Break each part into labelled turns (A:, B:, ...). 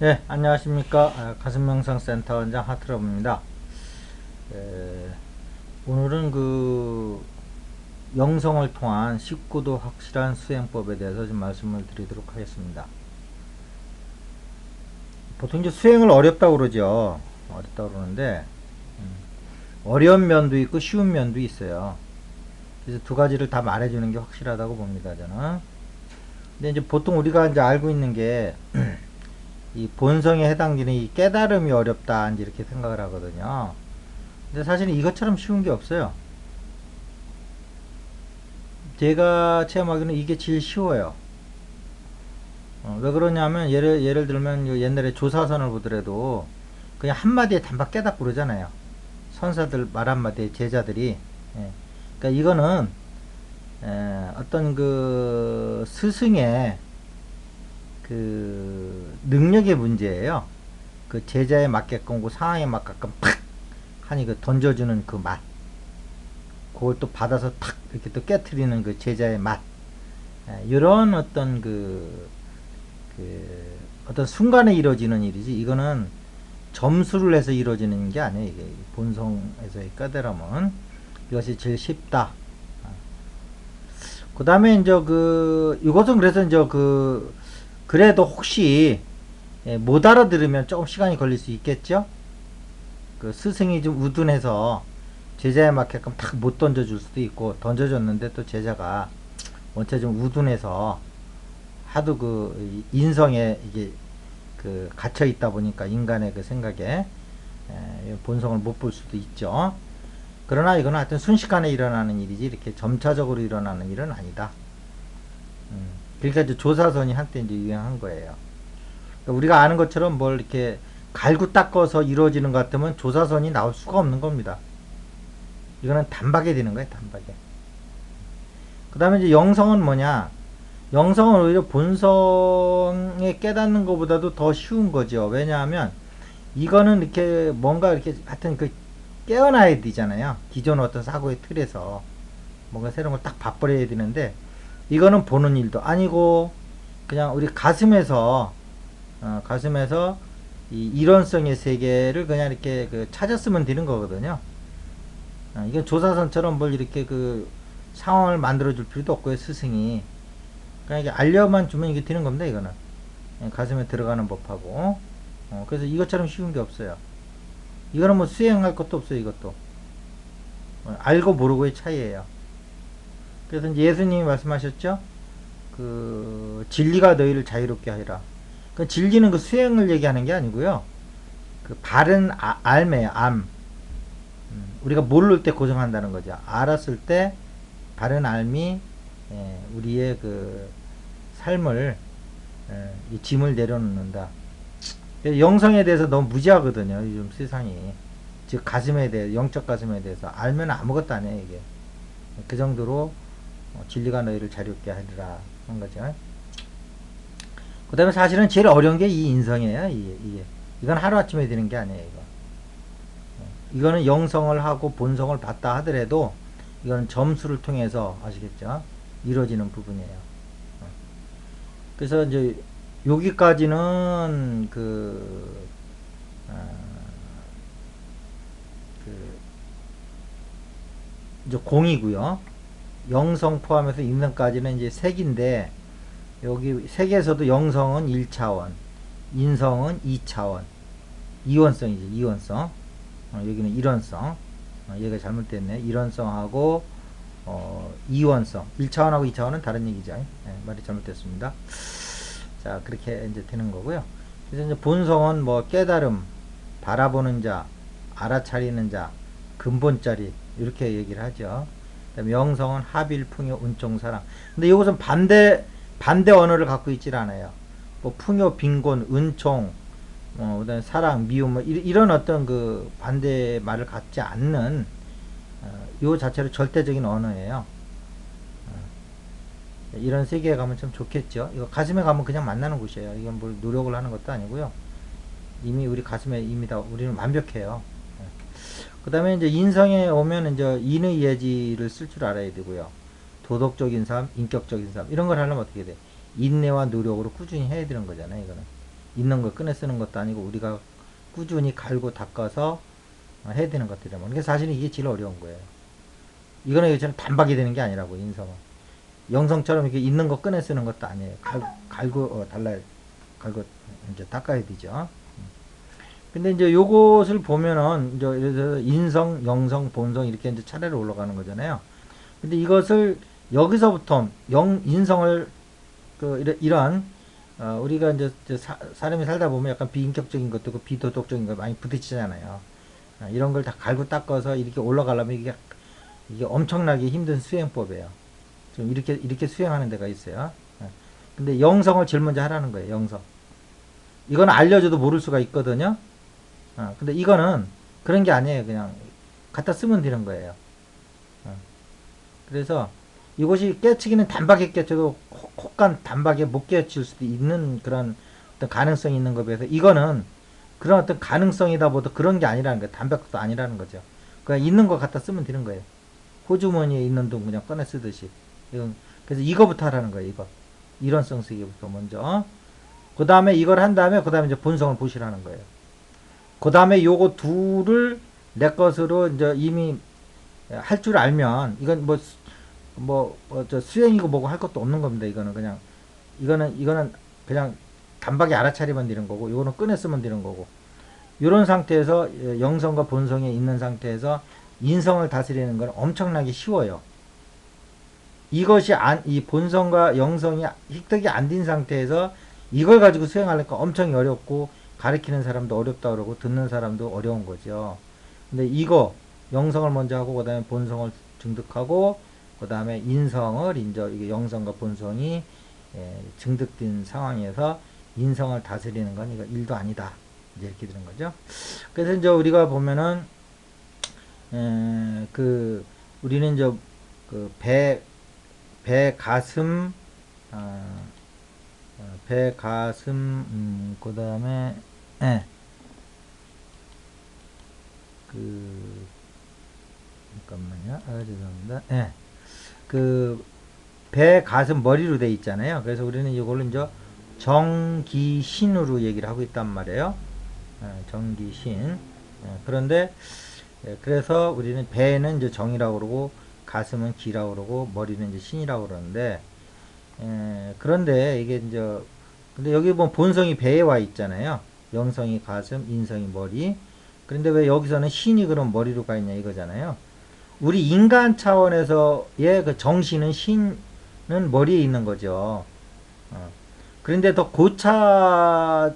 A: 네, 안녕하십니까. 가슴명상센터 원장 하트러브입니다. 오늘은 영성을 통한 쉽고도 확실한 수행법에 대해서 좀 말씀을 드리도록 하겠습니다. 보통 이제 수행을 어렵다고 그러죠. 어렵다고 그러는데, 어려운 면도 있고 쉬운 면도 있어요. 그래서 두 가지를 다 말해주는 게 확실하다고 봅니다, 저는. 근데 이제 보통 우리가 이제 알고 있는 게, 이 본성에 해당되는 이 깨달음이 어렵다, 이제 이렇게 생각을 하거든요. 근데 사실은 이것처럼 쉬운 게 없어요. 제가 체험하기는 이게 제일 쉬워요. 왜 그러냐면 예를 들면 옛날에 조사선을 보더라도 그냥 한마디에 단박 깨닫고 그러잖아요. 선사들 말 한마디에 제자들이. 예. 그러니까 이거는 어떤 그 스승의 그 능력의 문제예요. 그 제자에 맞게끔 그 상황에 맞게끔 팍 하니 그 던져주는 그 맛. 그걸 또 받아서 탁 이렇게 또 깨트리는 그 제자의 맛. 이런 어떤 어떤 순간에 이루어지는 일이지, 이거는 점수를 해서 이루어지는 게 아니에요. 이게 본성에서의 깨달음은 이것이 제일 쉽다. 그 다음에 이제 이것은 그래서 이제 그래도 혹시 못 알아들으면 조금 시간이 걸릴 수 있겠죠? 그 스승이 좀 우둔해서 제자에 맞게끔 탁 못 던져줄 수도 있고, 던져줬는데 또 제자가 원체 좀 우둔해서 하도 그 인성에 이게 그 갇혀 있다 보니까 인간의 그 생각에 본성을 못 볼 수도 있죠. 그러나 이거는 하여튼 순식간에 일어나는 일이지 이렇게 점차적으로 일어나는 일은 아니다. 그러니까 이제 조사선이 한때 이제 유행한 거예요. 그러니까 우리가 아는 것처럼 뭘 이렇게 갈고 닦아서 이루어지는 것 같으면 조사선이 나올 수가 없는 겁니다. 이거는 단박에 되는 거예요, 단박에. 그 다음에 이제 영성은 뭐냐? 영성은 오히려 본성에 깨닫는 것보다도 더 쉬운 거죠. 왜냐하면 이거는 이렇게 뭔가 이렇게 하여튼 깨어나야 되잖아요. 기존 어떤 사고의 틀에서 뭔가 새로운 걸 딱 바꿔야 되는데, 이거는 보는 일도 아니고 그냥 우리 가슴에서 이 이론성의 세계를 그냥 이렇게 찾았으면 되는 거거든요. 이건 조사선처럼 뭘 이렇게 상황을 만들어줄 필요도 없고요, 스승이. 그냥 이게 알려만 주면 이게 되는 겁니다, 이거는. 가슴에 들어가는 법하고. 그래서 이것처럼 쉬운 게 없어요. 이거는 뭐 수행할 것도 없어요, 이것도. 알고 모르고의 차이예요. 그래서 이제 예수님이 말씀하셨죠? 진리가 너희를 자유롭게 하리라. 진리는 그 수행을 얘기하는 게 아니고요. 바른 알매요, 암. 우리가 모를 때 고정한다는 거죠. 알았을 때 바른 알미 우리의 삶을 이 짐을 내려놓는다. 영성에 대해서 너무 무지하거든요, 요즘 세상이. 즉 가슴에 대해 영적 가슴에 대해서 알면 아무것도 아니에요, 이게. 그 정도로 진리가 너희를 자유롭게 하리라 한 거죠. 그 다음에 사실은 제일 어려운 게 이 인성이에요. 이건 하루아침에 되는 게 아니에요, 이거. 이거는 영성을 하고 본성을 봤다 하더라도 이거는 점수를 통해서, 아시겠죠? 이루어지는 부분이에요. 그래서 이제 여기까지는 이제 공이고요. 영성 포함해서 인성까지는 이제 색인데, 여기 색에서도 영성은 1차원, 인성은 2차원, 이원성이죠, 이원성. 여기는 일원성. 얘가 잘못됐네. 일원성하고 이원성. 1차원하고 2차원은 다른 얘기죠. 말이 잘못됐습니다. 자, 그렇게 이제 되는 거고요. 그래서 이제 본성은 뭐 깨달음, 바라보는 자, 알아차리는 자, 근본자리, 이렇게 얘기를 하죠. 그다음에 영성은 합일, 풍요, 은총, 사랑. 근데 이것은 반대 언어를 갖고 있질 않아요. 뭐 풍요, 빈곤, 은총, 그다음에 사랑, 미움, 뭐 이런 어떤 반대 말을 갖지 않는 요 자체로 절대적인 언어예요. 이런 세계에 가면 참 좋겠죠. 이거 가슴에 가면 그냥 만나는 곳이에요. 이건 뭘 노력을 하는 것도 아니고요. 이미 우리 가슴에 이미 다 우리는 완벽해요. 그 다음에 이제 인성에 오면 이제 인의 예지를 쓸 줄 알아야 되고요. 도덕적인 삶, 인격적인 삶, 이런 걸 하려면 어떻게 돼? 인내와 노력으로 꾸준히 해야 되는 거잖아요, 이거는. 있는 걸 꺼내 쓰는 것도 아니고 우리가 꾸준히 갈고 닦아서 해야 되는 것들이란 말이에요. 사실은 이게 제일 어려운 거예요. 이거는 요즘은 단박이 되는 게 아니라고, 인성은. 영성처럼 이렇게 있는 거 꺼내 쓰는 것도 아니에요. 갈고, 갈고, 이제 닦아야 되죠. 근데 이제 요것을 보면은, 이제 예를 들어서 인성, 영성, 본성 이렇게 이제 차례로 올라가는 거잖아요. 근데 이것을 여기서부터 인성을, 이런, 우리가 이제 사람이 살다 보면 약간 비인격적인 것도 있고 비도덕적인 거 많이 부딪히잖아요. 이런 걸 다 갈고 닦아서 이렇게 올라가려면 이게 엄청나게 힘든 수행법이에요. 좀 이렇게 수행하는 데가 있어요. 근데 영성을 제일 먼저 하라는 거예요, 영성. 이건 알려줘도 모를 수가 있거든요. 근데 이거는 그런 게 아니에요. 그냥 갖다 쓰면 되는 거예요. 그래서 이것이 깨치기는 단박에 깨쳐도 혹간 단박에 못 깨칠 수도 있는 그런 어떤 가능성이 있는 것에 비해서 이거는 그런 어떤 가능성이다 보다 그런 게 아니라는 거예요. 단박도 아니라는 거죠. 그냥 있는 거 갖다 쓰면 되는 거예요. 호주머니에 있는 돈 그냥 꺼내 쓰듯이. 그래서 이거부터 하라는 거예요. 이거. 이론성 쓰기부터 먼저. 그 다음에 이걸 한 다음에 그 다음에 이제 본성을 보시라는 거예요. 그 다음에 요거 둘을 내 것으로 이제 이미 할 줄 알면 이건 저 수행이고 뭐고 할 것도 없는 겁니다. 이거는 그냥 이거는 그냥 단박에 알아차리면 되는 거고 이거는 꺼내 쓰면 되는 거고 이런 상태에서 영성과 본성에 있는 상태에서 인성을 다스리는 건 엄청나게 쉬워요. 이것이 이 본성과 영성이 획득이 안 된 상태에서 이걸 가지고 수행하려니까 엄청 어렵고 가르치는 사람도 어렵다 그러고 듣는 사람도 어려운 거죠. 근데 이거 영성을 먼저 하고 그 다음에 본성을 증득하고 그 다음에 인성을 이제 이게 영성과 본성이 증득된 상황에서 인성을 다스리는 건 이거 일도 아니다. 이제 이렇게 되는 거죠. 그래서 이제 우리가 보면은 우리는 이제 배 가슴 배 가슴 그 다음에 잠깐만요. 죄송합니다. 배 가슴 머리로 돼 있잖아요. 그래서 우리는 이걸로 이제 정기신으로 얘기를 하고 있단 말이에요. 정기신. 그런데 그래서 우리는 배는 이제 정이라고 그러고 가슴은 기라고 그러고 머리는 이제 신이라고 그러는데 그런데 이게 이제 근데 여기 보면 본성이 배에 와 있잖아요. 영성이 가슴, 인성이 머리. 그런데 왜 여기서는 신이 그럼 머리로 가 있냐 이거잖아요. 우리 인간 차원에서의 그 정신은 신은 머리에 있는 거죠. 그런데 더 고차로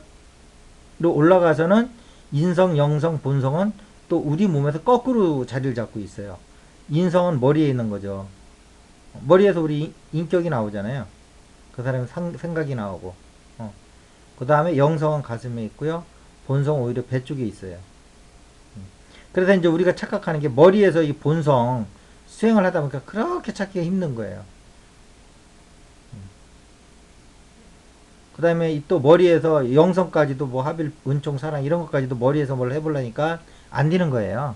A: 올라가서는 인성, 영성, 본성은 또 우리 몸에서 거꾸로 자리를 잡고 있어요. 인성은 머리에 있는 거죠. 머리에서 우리 인격이 나오잖아요. 그 사람의 생각이 나오고. 그 다음에 영성은 가슴에 있고요. 본성은 오히려 배 쪽에 있어요. 그래서 이제 우리가 착각하는 게 머리에서 이 본성 수행을 하다 보니까 그렇게 찾기가 힘든 거예요. 그 다음에 또 머리에서 영성까지도 뭐 합일, 은총, 사랑 이런 것까지도 머리에서 뭘 해보려니까 안 되는 거예요.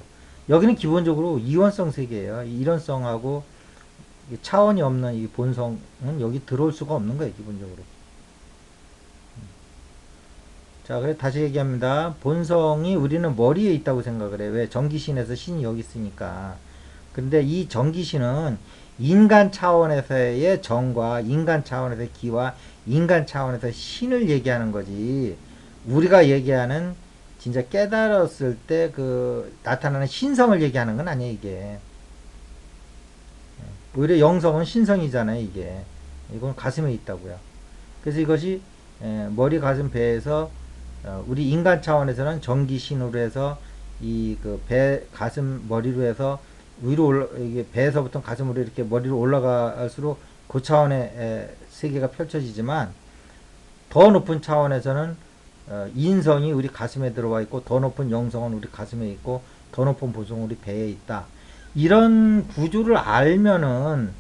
A: 여기는 기본적으로 이원성 세계예요. 이론성하고 차원이 없는 이 본성은 여기 들어올 수가 없는 거예요. 기본적으로. 자, 그래 다시 얘기합니다. 본성이 우리는 머리에 있다고 생각을 해요. 왜? 정기신에서 신이 여기 있으니까. 근데 이 정기신은 인간 차원에서의 정과 인간 차원에서의 기와 인간 차원에서 신을 얘기하는 거지. 우리가 얘기하는 진짜 깨달았을 때 나타나는 신성을 얘기하는 건 아니에요, 이게. 오히려 영성은 신성이잖아요, 이게. 이건 가슴에 있다고요. 그래서 이것이 머리, 가슴, 배에서 우리 인간 차원에서는 정기신으로 해서 배, 가슴, 머리로 해서 위로 이게 배에서부터 가슴으로 이렇게 머리로 올라갈수록 그 차원의 세계가 펼쳐지지만 더 높은 차원에서는 인성이 우리 가슴에 들어와 있고 더 높은 영성은 우리 가슴에 있고 더 높은 본성은 우리 배에 있다. 이런 구조를 알면은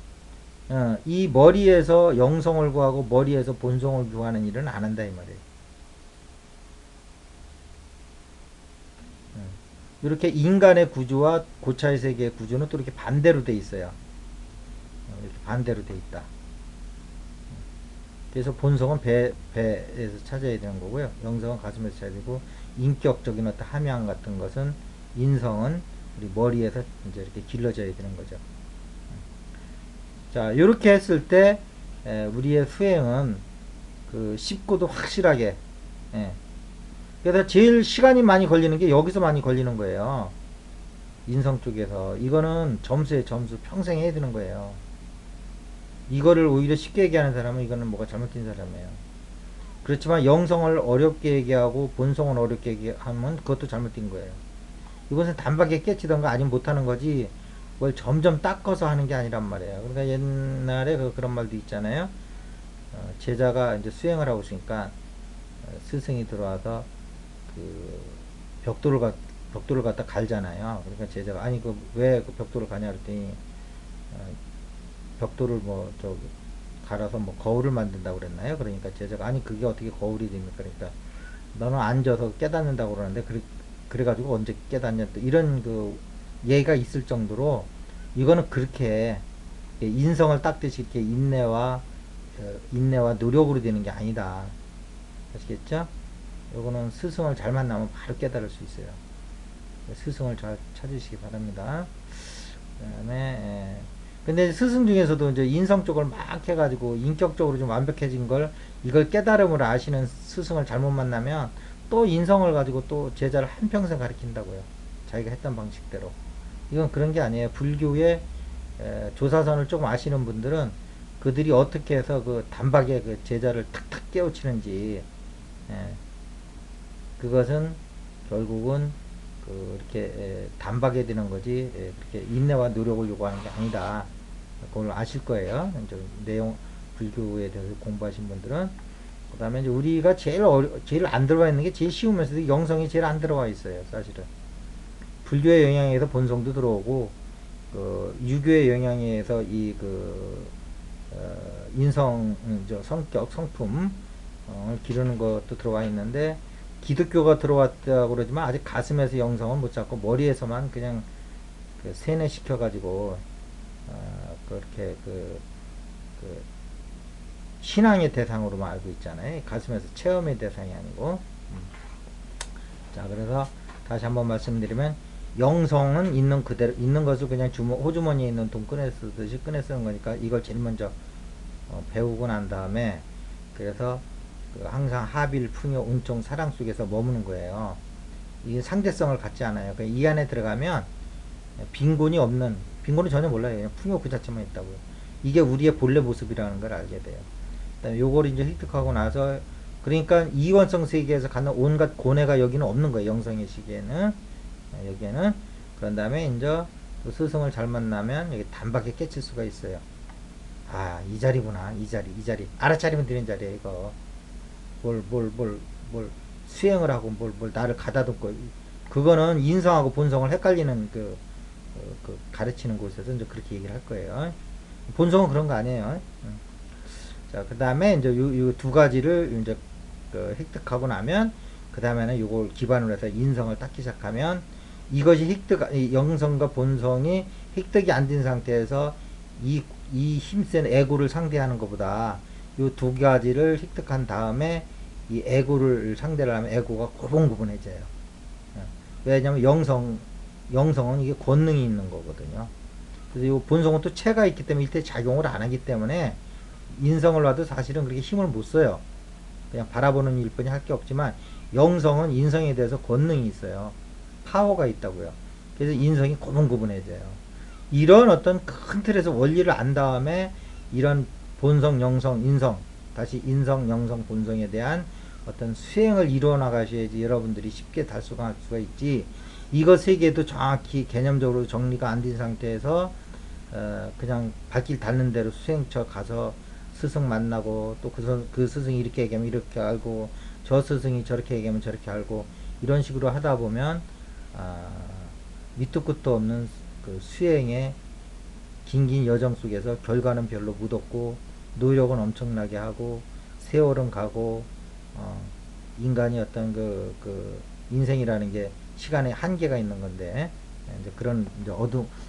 A: 이 머리에서 영성을 구하고 머리에서 본성을 구하는 일은 안 한다 이 말이에요. 이렇게 인간의 구조와 고차의 세계의 구조는 또 이렇게 반대로 돼 있어요. 이렇게 반대로 돼 있다. 그래서 본성은 배에서 찾아야 되는 거고요. 영성은 가슴에서 찾아야 되고, 인격적인 어떤 함양 같은 것은, 인성은 우리 머리에서 이제 이렇게 길러져야 되는 거죠. 자, 이렇게 했을 때, 우리의 수행은 쉽고도 확실하게, 예. 그래서 제일 시간이 많이 걸리는 게 여기서 많이 걸리는 거예요. 인성 쪽에서. 이거는 점수에 점수 평생 해야 되는 거예요. 이거를 오히려 쉽게 얘기하는 사람은 이거는 뭐가 잘못된 사람이에요. 그렇지만 영성을 어렵게 얘기하고 본성을 어렵게 얘기하면 그것도 잘못된 거예요. 이것은 단박에 깨치던가 아니면 못하는 거지 뭘 점점 닦아서 하는 게 아니란 말이에요. 그러니까 옛날에 그런 말도 있잖아요. 제자가 이제 수행을 하고 있으니까 스승이 들어와서 그 벽돌을 벽돌을 갖다 갈잖아요. 그러니까 제자가 아니 그 왜 그 벽돌을 가냐 그랬더니 벽돌을 뭐 저기 갈아서 뭐 거울을 만든다고 그랬나요? 그러니까 제자가 아니 그게 어떻게 거울이 됩니까? 그러니까 너는 앉아서 깨닫는다고 그러는데 그래가지고 언제 깨닫냐 또 이런 그 예가 있을 정도로 이거는 그렇게 인성을 닦듯이 이렇게 인내와 노력으로 되는 게 아니다. 아시겠죠? 요거는 스승을 잘 만나면 바로 깨달을 수 있어요. 스승을 잘 찾으시기 바랍니다. 그 다음에 근데 스승 중에서도 이제 인성 쪽을 막 해가지고 인격적으로 좀 완벽해진 걸 이걸 깨달음을 아시는 스승을 잘못 만나면 또 인성을 가지고 또 제자를 한평생 가르친다고요. 자기가 했던 방식대로. 이건 그런 게 아니에요. 불교의 조사선을 조금 아시는 분들은 그들이 어떻게 해서 그 단박에 그 제자를 탁탁 깨우치는지 그것은 결국은 이렇게 단박에 되는 거지 그렇게 인내와 노력을 요구하는 게 아니다. 그걸 아실 거예요. 이제 내용 불교에 대해서 공부하신 분들은 그 다음에 이제 우리가 제일 안 들어와 있는 게 제일 쉬우면서도 영성이 제일 안 들어와 있어요. 사실은 불교의 영향에서 본성도 들어오고 유교의 영향에서 인성, 성격, 성품을 기르는 것도 들어와 있는데 기독교가 들어왔다고 그러지만 아직 가슴에서 영성은 못 잡고 머리에서만 그냥 세뇌시켜 가지고 그렇게 신앙의 대상으로만 알고 있잖아요. 가슴에서 체험의 대상이 아니고. 자, 그래서 다시 한번 말씀드리면 영성은 있는 그대로 있는 것을 그냥 호주머니에 있는 돈 꺼내 쓰듯이 꺼내 쓰는 거니까 이걸 제일 먼저 배우고 난 다음에 그래서 항상 하빌, 풍요, 은총, 사랑 속에서 머무는 거예요. 이게 상대성을 갖지 않아요. 그러니까 이 안에 들어가면 빈곤은 전혀 몰라요. 그냥 풍요 그 자체만 있다고요. 이게 우리의 본래 모습이라는 걸 알게 돼요. 그다음에 요걸 이제 획득하고 나서 그러니까 이원성 세계에서 갖는 온갖 고뇌가 여기는 없는 거예요. 영성의 시기에는 여기에는 그런 다음에 이제 그 스승을 잘 만나면 여기 단박에 깨칠 수가 있어요. 아, 이 자리구나. 이 자리. 알아차리면 되는 자리에요, 이거. 뭘 수행을 하고 뭘 나를 가다듬고 그거는 인성하고 본성을 헷갈리는 가르치는 곳에서 이제 그렇게 얘기를 할 거예요. 본성은 그런 거 아니에요. 자, 그 다음에 이제 요 두 가지를 이제 획득하고 나면 그 다음에는 요걸 기반으로 해서 인성을 닦기 시작하면 이것이 영성과 본성이 획득이 안 된 상태에서 이 힘센 에고를 상대하는 것보다 요 두 가지를 획득한 다음에 이 에고를 상대를 하면 에고가 고분고분해져요. 왜냐면 영성은 이게 권능이 있는 거거든요. 그래서 이 본성은 또 체가 있기 때문에 일대 작용을 안 하기 때문에 인성을 봐도 사실은 그렇게 힘을 못 써요. 그냥 바라보는 일뿐이 할 게 없지만 영성은 인성에 대해서 권능이 있어요. 파워가 있다고요. 그래서 인성이 고분고분해져요. 이런 어떤 큰 틀에서 원리를 안 다음에 이런 본성, 영성, 인성, 다시 인성, 영성, 본성에 대한 어떤 수행을 이루어 나가셔야지 여러분들이 쉽게 달성할 수가 있지. 이것 세 개도 정확히 개념적으로 정리가 안 된 상태에서 그냥 발길 닿는 대로 수행처 가서 스승 만나고 또 그 스승이 이렇게 얘기하면 이렇게 알고 저 스승이 저렇게 얘기하면 저렇게 알고 이런 식으로 하다 보면 밑도 끝도 없는 그 수행의 긴긴 여정 속에서 결과는 별로 묻었고 노력은 엄청나게 하고 세월은 가고 인간이 어떤 인생이라는 게 시간에 한계가 있는 건데 이제 그런 이제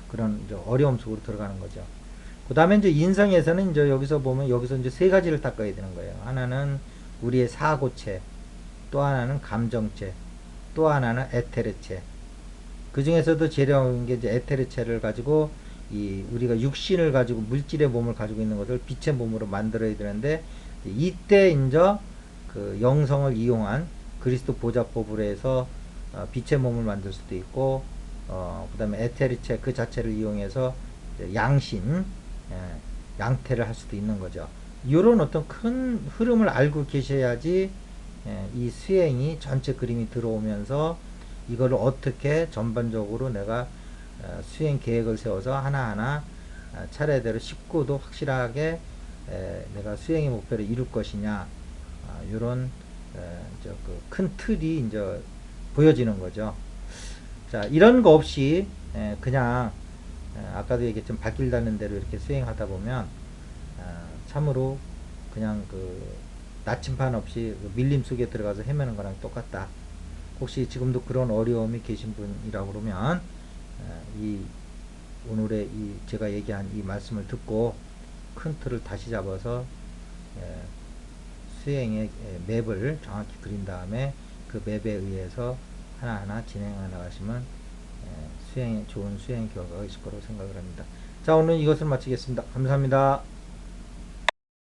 A: 그런 이제 어려움 속으로 들어가는 거죠. 그 다음에 이제 인성에서는 이제 여기서 보면 여기서 이제 세 가지를 닦아야 되는 거예요. 하나는 우리의 사고체, 또 하나는 감정체, 또 하나는 에테르체. 그 중에서도 제일 어려운 게 이제 에테르체를 가지고 이 우리가 육신을 가지고 물질의 몸을 가지고 있는 것을 빛의 몸으로 만들어야 되는데, 이때 이제 그 영성을 이용한 그리스도 보좌법으로 해서 빛의 몸을 만들 수도 있고, 그 다음에 에테르체 그 자체를 이용해서 양신, 양태를 할 수도 있는 거죠. 이런 어떤 큰 흐름을 알고 계셔야지 이 수행이 전체 그림이 들어오면서 이거를 어떻게 전반적으로 내가 수행 계획을 세워서 하나하나 차례대로 쉽고도 확실하게 내가 수행의 목표를 이룰 것이냐, 이런 큰 틀이 이제 보여지는 거죠. 자, 이런 거 없이 그냥 아까도 얘기했지만 발길 닿는 대로 이렇게 수행하다 보면 참으로 그냥 그 나침반 없이 그 밀림 속에 들어가서 헤매는 거랑 똑같다. 혹시 지금도 그런 어려움이 계신 분이라고 그러면 이 오늘의 이 제가 얘기한 이 말씀을 듣고 큰 틀을 다시 잡아서 수행의 맵을 정확히 그린 다음에 그 맵에 의해서 하나하나 진행해 나가시면 좋은 수행 결과가 있을 거라고 생각을 합니다. 자, 오늘 이것을 마치겠습니다. 감사합니다.